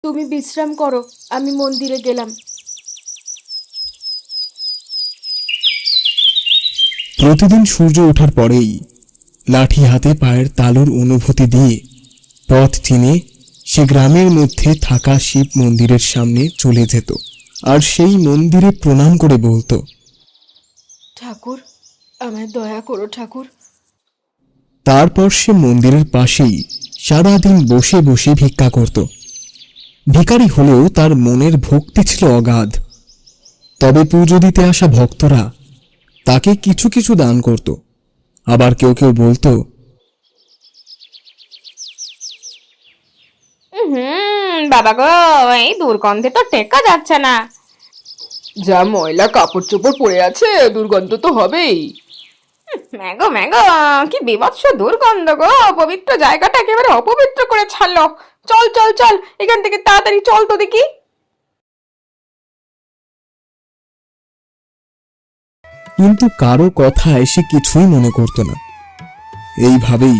তুমি বিশ্রাম করো, আমি মন্দিরে গেলাম। প্রতিদিন সূর্য ওঠার পরেই লাঠি হাতে পায়ের তালুর অনুভূতি দিয়ে পথ চিনে সে গ্রামের মধ্যে থাকা শিব মন্দিরের সামনে চলে যেত আর সেই মন্দিরে প্রণাম করে বলতো, ঠাকুর, আমায় দয়া করো ঠাকুর। তারপর সে মন্দিরের পাশেই সারাদিন বসে বসে ভিক্ষা করত। ভিখারি হলেও তার মনের ভক্তি ছিল অগাধ। তবে পুজো দিতে আসা ভক্তরা তাকে কিছু কিছু দান করত, আবার কেউ কেউ বলতো, বাবা গো, এই দুর্গন্ধে তো টেকা যাচ্ছে না। যা ময়লা কাপড় চোপড় পড়ে আছে, দুর্গন্ধ তো হবেই। ম্যাগো ম্যাগো, কি বিভৎস দুর্গন্ধ গো! পবিত্র জায়গাটা একেবারে অপবিত্র করে ছাড়লো। চল চল চল, এখান থেকে তাড়াতাড়ি চল তো দেখি। কিন্তু কারো কথায় সে কিছুই মনে করত না। এইভাবেই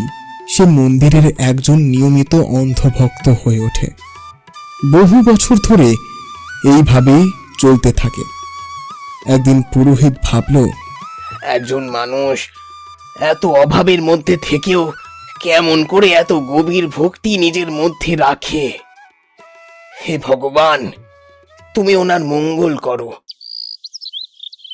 সে মন্দিরের একজন নিয়মিত অন্ধভক্ত হয়ে ওঠে। বহু বছর ধরে এইভাবেই চলতে থাকে। একদিন পুরোহিত ভাবল, একজন মানুষ এত অভাবের মধ্যে থেকেও কেমন করে এত গভীর ভক্তি নিজের মধ্যে রাখে। হে ভগবান, তুমি ওনার মঙ্গল করো।